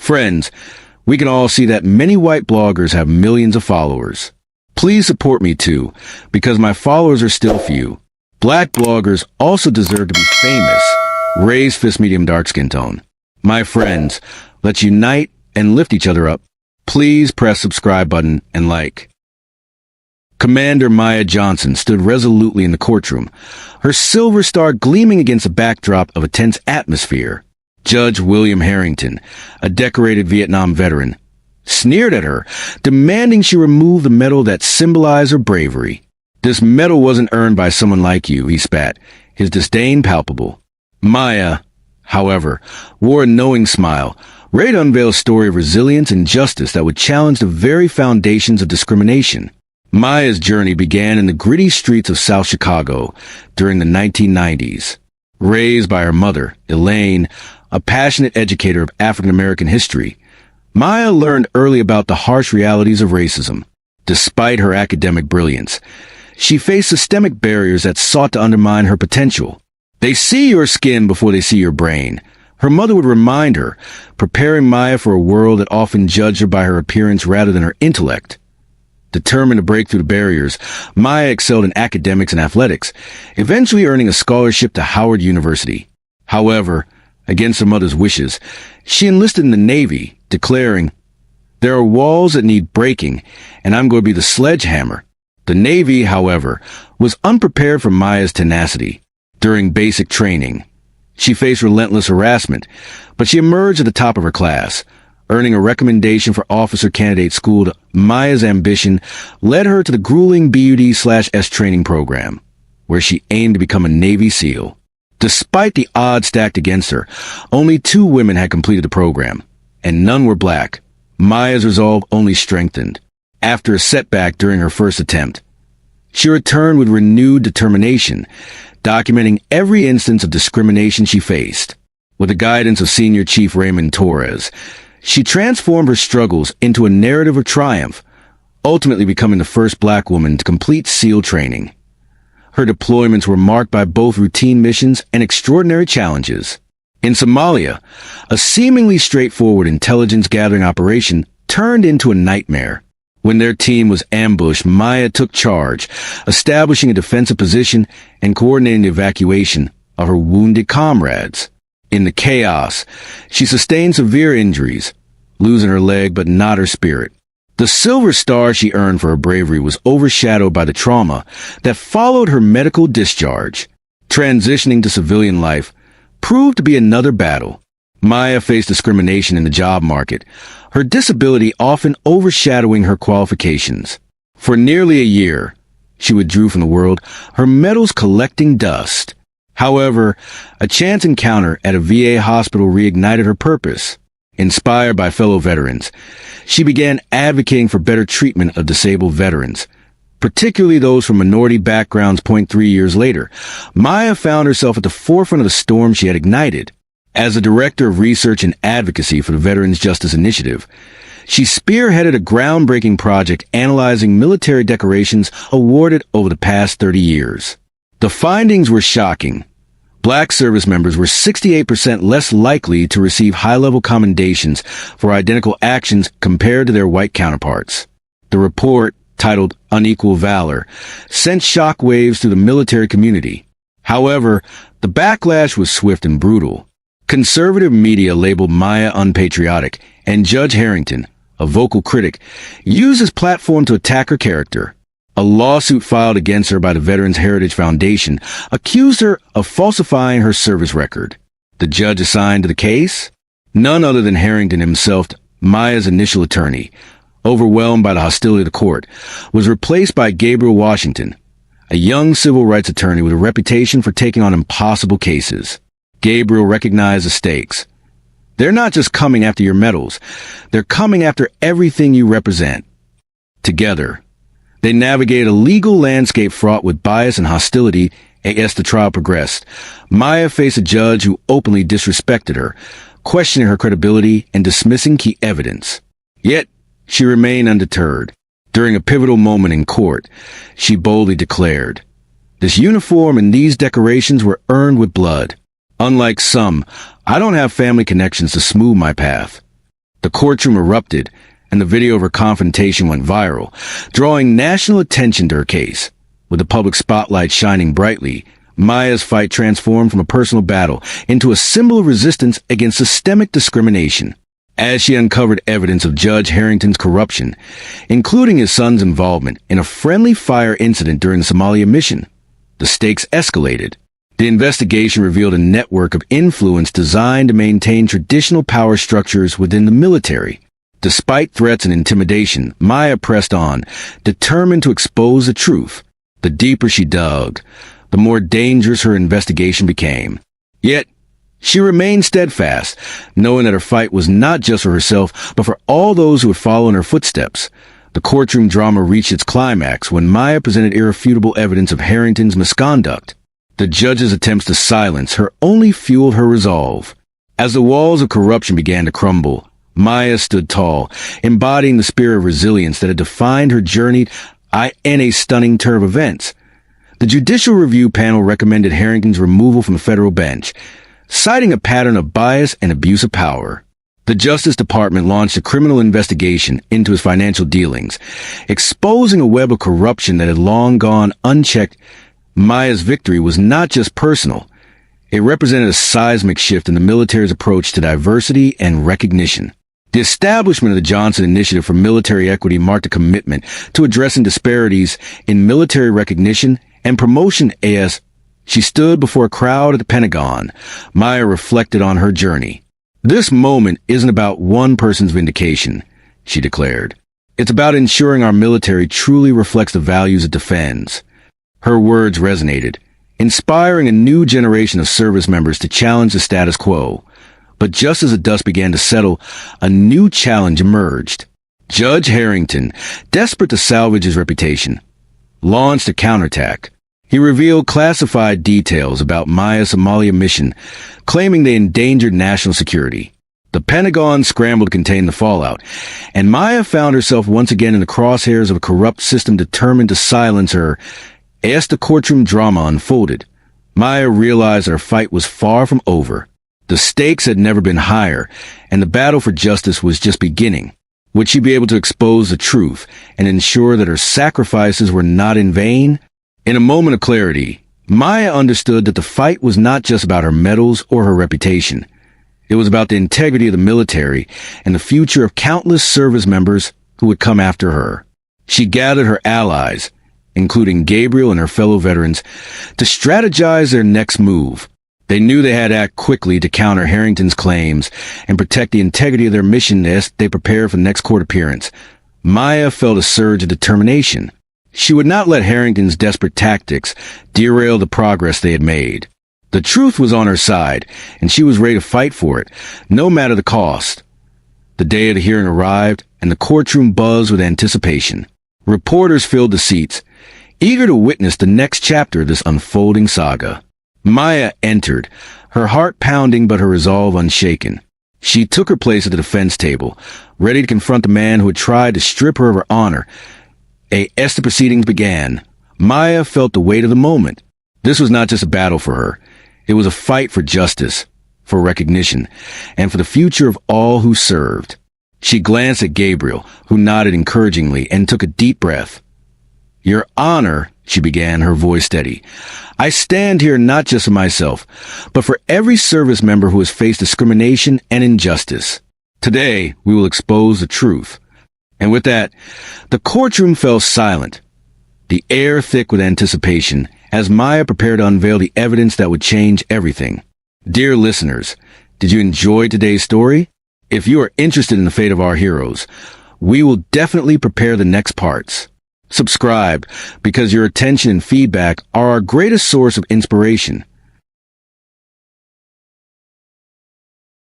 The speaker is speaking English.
Friends, we can all see that many white bloggers have millions of followers. Please support me too, because my followers are still few. Black bloggers also deserve to be famous. Raise fist medium dark skin tone. My friends, let's unite and lift each other up. Please press subscribe button and like. Commander Maya Johnson stood resolutely in the courtroom, her silver star gleaming against a backdrop of a tense atmosphere. Judge William Harrington, a decorated Vietnam veteran, sneered at her, demanding she remove the medal that symbolized her bravery. "This medal wasn't earned by someone like you," he spat, his disdain palpable. Maya, however, wore a knowing smile, ready to unveil a story of resilience and justice that would challenge the very foundations of discrimination. Maya's journey began in the gritty streets of South Chicago during the 1990s. Raised by her mother, Elaine, a passionate educator of African-American history, Maya learned early about the harsh realities of racism. Despite her academic brilliance, she faced systemic barriers that sought to undermine her potential. "They see your skin before they see your brain," her mother would remind her, preparing Maya for a world that often judged her by her appearance rather than her intellect. Determined to break through the barriers, Maya excelled in academics and athletics, eventually earning a scholarship to Howard University. However, against her mother's wishes, she enlisted in the Navy, declaring, "There are walls that need breaking, and I'm going to be the sledgehammer." The Navy, however, was unprepared for Maya's tenacity. During basic training, she faced relentless harassment, but she emerged at the top of her class, earning a recommendation for officer candidate school. Maya's ambition led her to the grueling BUD/S training program, where she aimed to become a Navy SEAL. Despite the odds stacked against her, only 2 women had completed the program, and none were black. Maya's resolve only strengthened. After a setback during her first attempt, she returned with renewed determination, documenting every instance of discrimination she faced. With the guidance of Senior Chief Raymond Torres, she transformed her struggles into a narrative of triumph, ultimately becoming the first black woman to complete SEAL training. Her deployments were marked by both routine missions and extraordinary challenges. In Somalia, a seemingly straightforward intelligence-gathering operation turned into a nightmare. When their team was ambushed, Maya took charge, establishing a defensive position and coordinating the evacuation of her wounded comrades. In the chaos, she sustained severe injuries, losing her leg but not her spirit. The silver star she earned for her bravery was overshadowed by the trauma that followed her medical discharge. Transitioning to civilian life proved to be another battle. Maya faced discrimination in the job market, her disability often overshadowing her qualifications. For nearly a year, she withdrew from the world, her medals collecting dust. However, a chance encounter at a VA hospital reignited her purpose. Inspired by fellow veterans, she began advocating for better treatment of disabled veterans, particularly those from minority backgrounds. 3 years later, Maya found herself at the forefront of the storm she had ignited. As the director of research and advocacy for the Veterans Justice Initiative, she spearheaded a groundbreaking project analyzing military decorations awarded over the past 30 years. The findings were shocking. Black service members were 68% less likely to receive high-level commendations for identical actions compared to their white counterparts. The report, titled Unequal Valor, sent shockwaves through the military community. However, the backlash was swift and brutal. Conservative media labeled Maya unpatriotic, and Judge Harrington, a vocal critic, used his platform to attack her character. A lawsuit filed against her by the Veterans Heritage Foundation accused her of falsifying her service record. The judge assigned to the case? None other than Harrington himself, Maya's initial attorney, overwhelmed by the hostility of the court, was replaced by Gabriel Washington, a young civil rights attorney with a reputation for taking on impossible cases. Gabriel recognized the stakes. They're not just coming after your medals, they're coming after everything you represent. Together, they navigated a legal landscape fraught with bias and hostility as the trial progressed. Maya faced a judge who openly disrespected her, questioning her credibility and dismissing key evidence. Yet, she remained undeterred. During a pivotal moment in court, she boldly declared, "This uniform and these decorations were earned with blood. Unlike some, I don't have family connections to smooth my path. The courtroom erupted, and the video of her confrontation went viral, drawing national attention to her case. With the public spotlight shining brightly, Maya's fight transformed from a personal battle into a symbol of resistance against systemic discrimination. As she uncovered evidence of Judge Harrington's corruption, including his son's involvement in a friendly fire incident during the Somalia mission, the stakes escalated. The investigation revealed a network of influence designed to maintain traditional power structures within the military. Despite threats and intimidation, Maya pressed on, determined to expose the truth. The deeper she dug, the more dangerous her investigation became. Yet, she remained steadfast, knowing that her fight was not just for herself, but for all those who would follow in her footsteps. The courtroom drama reached its climax when Maya presented irrefutable evidence of Harrington's misconduct. The judge's attempts to silence her only fueled her resolve. As the walls of corruption began to crumble, Maya stood tall, embodying the spirit of resilience that had defined her journey in a stunning turn of events. The Judicial Review Panel recommended Harrington's removal from the federal bench, citing a pattern of bias and abuse of power. The Justice Department launched a criminal investigation into his financial dealings, exposing a web of corruption that had long gone unchecked. Maya's victory was not just personal. It represented a seismic shift in the military's approach to diversity and recognition. The establishment of the Johnson Initiative for Military Equity marked a commitment to addressing disparities in military recognition and promotion. As she stood before a crowd at the Pentagon, Maya reflected on her journey. "This moment isn't about one person's vindication," she declared. "It's about ensuring our military truly reflects the values it defends." Her words resonated, inspiring a new generation of service members to challenge the status quo. But just as the dust began to settle, a new challenge emerged. Judge Harrington, desperate to salvage his reputation, launched a counterattack. He revealed classified details about Maya's Somalia mission, claiming they endangered national security. The Pentagon scrambled to contain the fallout, and Maya found herself once again in the crosshairs of a corrupt system determined to silence her. As the courtroom drama unfolded, Maya realized that her fight was far from over. The stakes had never been higher, and the battle for justice was just beginning. Would she be able to expose the truth and ensure that her sacrifices were not in vain? In a moment of clarity, Maya understood that the fight was not just about her medals or her reputation. It was about the integrity of the military and the future of countless service members who would come after her. She gathered her allies, including Gabriel and her fellow veterans, to strategize their next move. They knew they had to act quickly to counter Harrington's claims and protect the integrity of their mission as they prepared for the next court appearance. Maya felt a surge of determination. She would not let Harrington's desperate tactics derail the progress they had made. The truth was on her side, and she was ready to fight for it, no matter the cost. The day of the hearing arrived, and the courtroom buzzed with anticipation. Reporters filled the seats, eager to witness the next chapter of this unfolding saga. Maya entered, her heart pounding but her resolve unshaken. She took her place at the defense table, ready to confront the man who had tried to strip her of her honor. As the proceedings began, Maya felt the weight of the moment. This was not just a battle for her. It was a fight for justice, for recognition, and for the future of all who served. She glanced at Gabriel, who nodded encouragingly and took a deep breath. "Your Honor," she began, her voice steady, "I stand here not just for myself, but for every service member who has faced discrimination and injustice. Today, we will expose the truth." And with that, the courtroom fell silent, the air thick with anticipation, as Maya prepared to unveil the evidence that would change everything. Dear listeners, did you enjoy today's story? If you are interested in the fate of our heroes, we will definitely prepare the next parts. Subscribe, because your attention and feedback are our greatest source of inspiration.